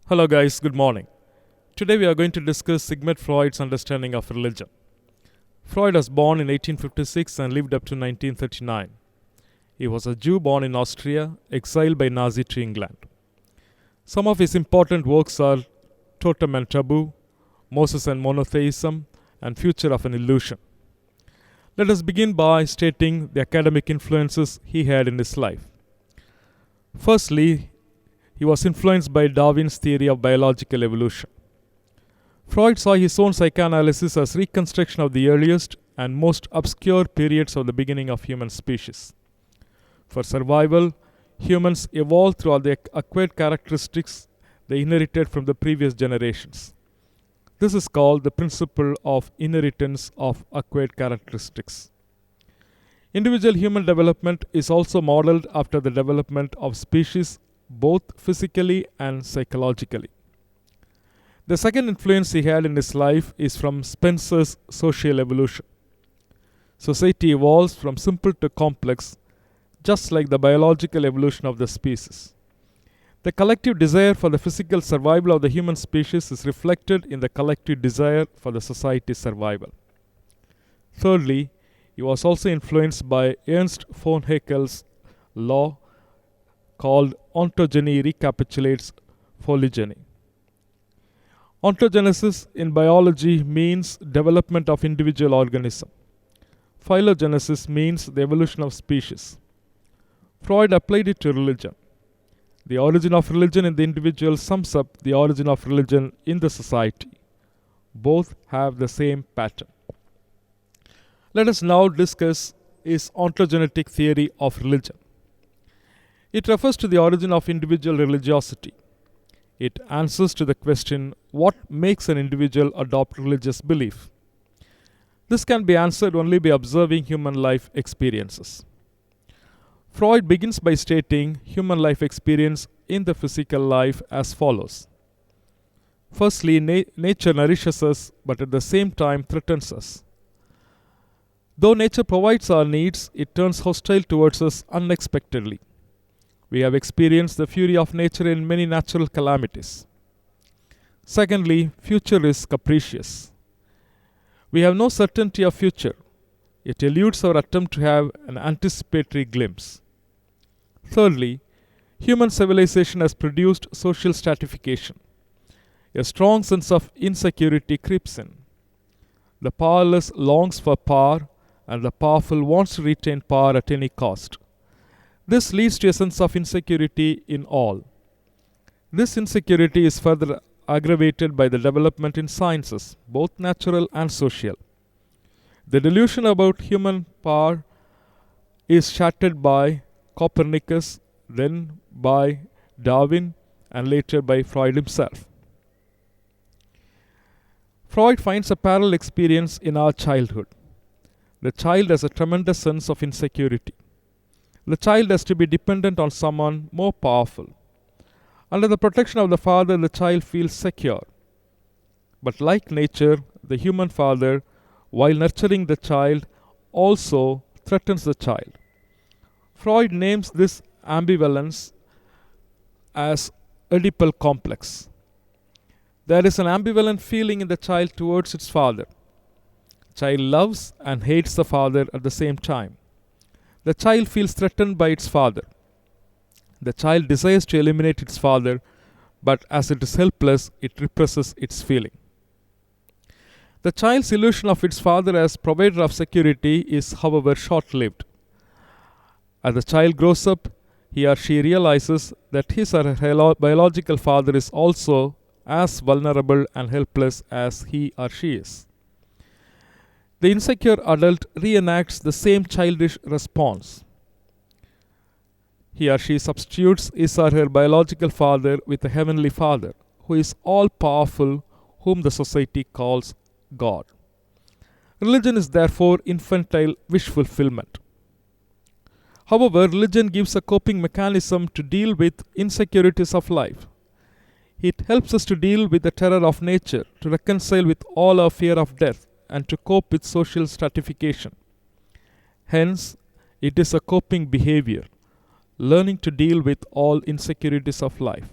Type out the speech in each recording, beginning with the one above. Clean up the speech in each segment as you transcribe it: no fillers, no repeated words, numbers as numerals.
Hello, guys, good morning. Today we are going to discuss Sigmund Freud's understanding of religion. Freud was born in 1856 and lived up to 1939. He was a Jew born in Austria, exiled by Nazi to England. Some of his important works are Totem and Taboo, Moses and Monotheism, and Future of an Illusion. Let us begin by stating the academic influences he had in his life. Firstly, he was influenced by Darwin's theory of biological evolution. Freud saw his own psychoanalysis as reconstruction of the earliest and most obscure periods of the beginning of human species. For survival, humans evolved through the acquired characteristics they inherited from the previous generations. This is called the principle of inheritance of acquired characteristics. Individual human development is also modeled after the development of species both physically and psychologically. The second influence he had in his life is from Spencer's social evolution. Society evolves from simple to complex, just like the biological evolution of the species. The collective desire for the physical survival of the human species is reflected in the collective desire for the society's survival. Thirdly, he was also influenced by Ernst von Haeckel's law called ontogeny recapitulates phylogeny. Ontogenesis in biology means development of individual organism. Phylogenesis means the evolution of species. Freud applied it to religion. The origin of religion in the individual sums up the origin of religion in the society. Both have the same pattern. Let us now discuss his ontogenetic theory of religion. It refers to the origin of individual religiosity. It answers to the question, what makes an individual adopt religious belief? This can be answered only by observing human life experiences. Freud begins by stating human life experience in the physical life as follows. Firstly, nature nourishes us, but at the same time threatens us. Though nature provides our needs, it turns hostile towards us unexpectedly. We have experienced the fury of nature in many natural calamities. Secondly, future is capricious. We have no certainty of future. It eludes our attempt to have an anticipatory glimpse. Thirdly, human civilization has produced social stratification. A strong sense of insecurity creeps in. The powerless longs for power, and the powerful wants to retain power at any cost. This leads to a sense of insecurity in all. This insecurity is further aggravated by the development in sciences, both natural and social. The delusion about human power is shattered by Copernicus, then by Darwin, and later by Freud himself. Freud finds a parallel experience in our childhood. The child has a tremendous sense of insecurity. The child has to be dependent on someone more powerful. Under the protection of the father, the child feels secure. But like nature, the human father, while nurturing the child, also threatens the child. Freud names this ambivalence as Oedipal complex. There is an ambivalent feeling in the child towards its father. Child loves and hates the father at the same time. The child feels threatened by its father. The child desires to eliminate its father, but as it is helpless, it represses its feeling. The child's illusion of its father as provider of security is, however, short-lived. As the child grows up, he or she realizes that his or her biological father is also as vulnerable and helpless as he or she is. The insecure adult reenacts the same childish response. He or she substitutes his or her biological father with a heavenly father, who is all-powerful, whom the society calls God. Religion is therefore infantile wish fulfillment. However, religion gives a coping mechanism to deal with insecurities of life. It helps us to deal with the terror of nature, to reconcile with all our fear of death, and to cope with social stratification. Hence, it is a coping behavior, learning to deal with all insecurities of life.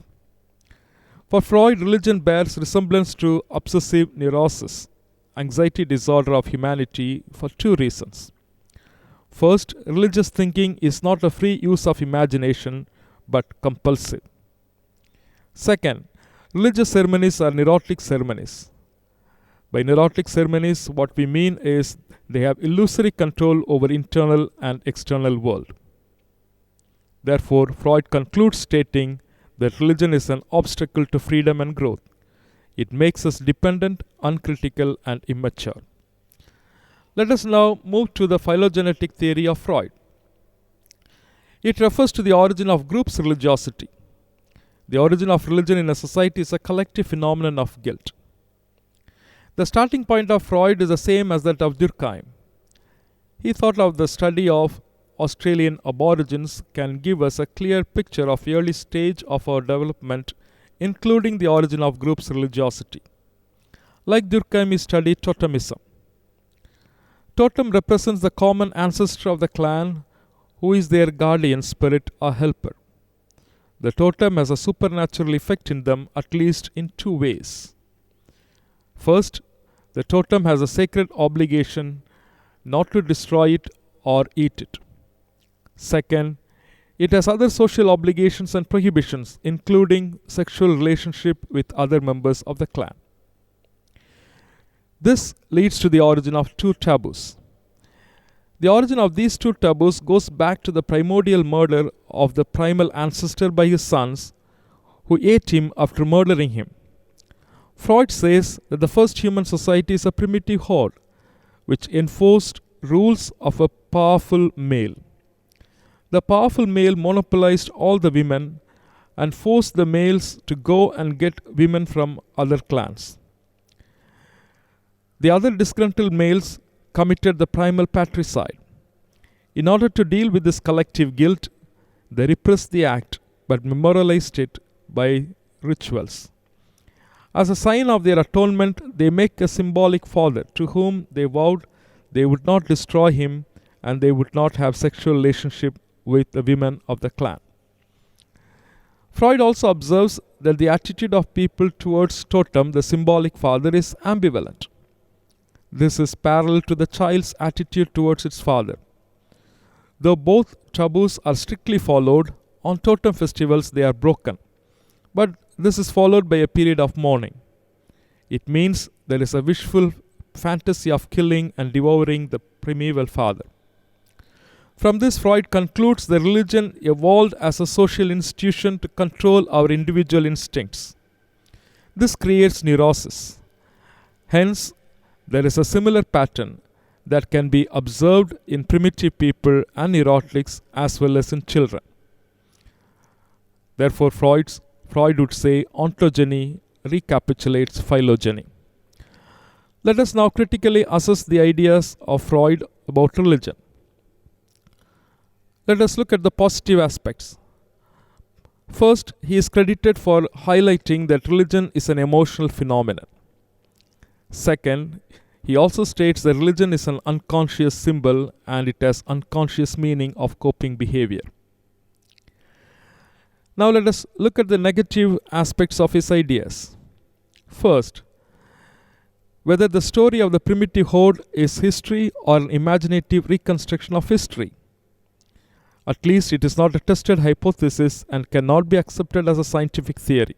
For Freud, religion bears resemblance to obsessive neurosis, anxiety disorder of humanity, for two reasons. First, religious thinking is not a free use of imagination but compulsive. Second, religious ceremonies are neurotic ceremonies. By neurotic ceremonies, what we mean is they have illusory control over internal and external world. Therefore, Freud concludes stating that religion is an obstacle to freedom and growth. It makes us dependent, uncritical, and immature. Let us now move to the phylogenetic theory of Freud. It refers to the origin of groups' religiosity. The origin of religion in a society is a collective phenomenon of guilt. The starting point of Freud is the same as that of Durkheim. He thought of the study of Australian aborigines can give us a clear picture of the early stage of our development, including the origin of groups' religiosity. Like Durkheim, he studied Totemism. Totem represents the common ancestor of the clan, who is their guardian spirit or helper. The totem has a supernatural effect in them, at least in two ways. First, the totem has a sacred obligation not to destroy it or eat it. Second, it has other social obligations and prohibitions, including sexual relationship with other members of the clan. This leads to the origin of two taboos. The origin of these two taboos goes back to the primordial murder of the primal ancestor by his sons, who ate him after murdering him. Freud says that the first human society is a primitive horde, which enforced rules of a powerful male. The powerful male monopolized all the women and forced the males to go and get women from other clans. The other disgruntled males committed the primal patricide. In order to deal with this collective guilt, they repressed the act but memorialized it by rituals. As a sign of their atonement, they make a symbolic father to whom they vowed they would not destroy him and they would not have sexual relationship with the women of the clan. Freud also observes that the attitude of people towards Totem, the symbolic father, is ambivalent. This is parallel to the child's attitude towards its father. Though both taboos are strictly followed, on Totem festivals they are broken. But this is followed by a period of mourning. It means there is a wishful fantasy of killing and devouring the primeval father. From this, Freud concludes that religion evolved as a social institution to control our individual instincts. This creates neurosis. Hence, there is a similar pattern that can be observed in primitive people and neurotics as well as in children. Therefore, Freud would say ontogeny recapitulates phylogeny. Let us now critically assess the ideas of Freud about religion. Let us look at the positive aspects. First, he is credited for highlighting that religion is an emotional phenomenon. Second, he also states that religion is an unconscious symbol and it has unconscious meaning of coping behavior. Now let us look at the negative aspects of his ideas. First, whether the story of the primitive horde is history or an imaginative reconstruction of history. At least it is not a tested hypothesis and cannot be accepted as a scientific theory.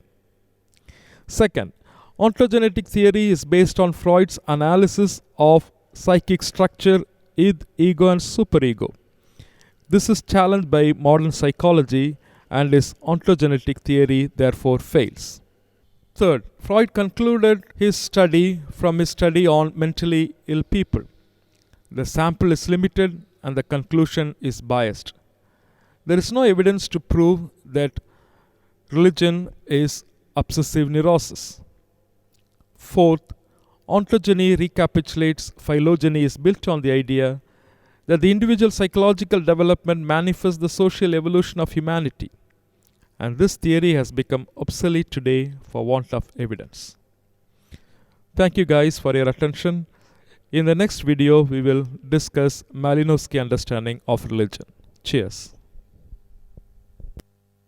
Second, ontogenetic theory is based on Freud's analysis of psychic structure, id, ego, and superego. This is challenged by modern psychology and his ontogenetic theory therefore fails. Third, Freud concluded his study from his study on mentally ill people. The sample is limited and the conclusion is biased. There is no evidence to prove that religion is obsessive neurosis. Fourth, ontogeny recapitulates phylogeny is built on the idea that the individual psychological development manifests the social evolution of humanity, and this theory has become obsolete today for want of evidence. Thank you guys for your attention. In the next video, we will discuss Malinowski understanding of religion. Cheers.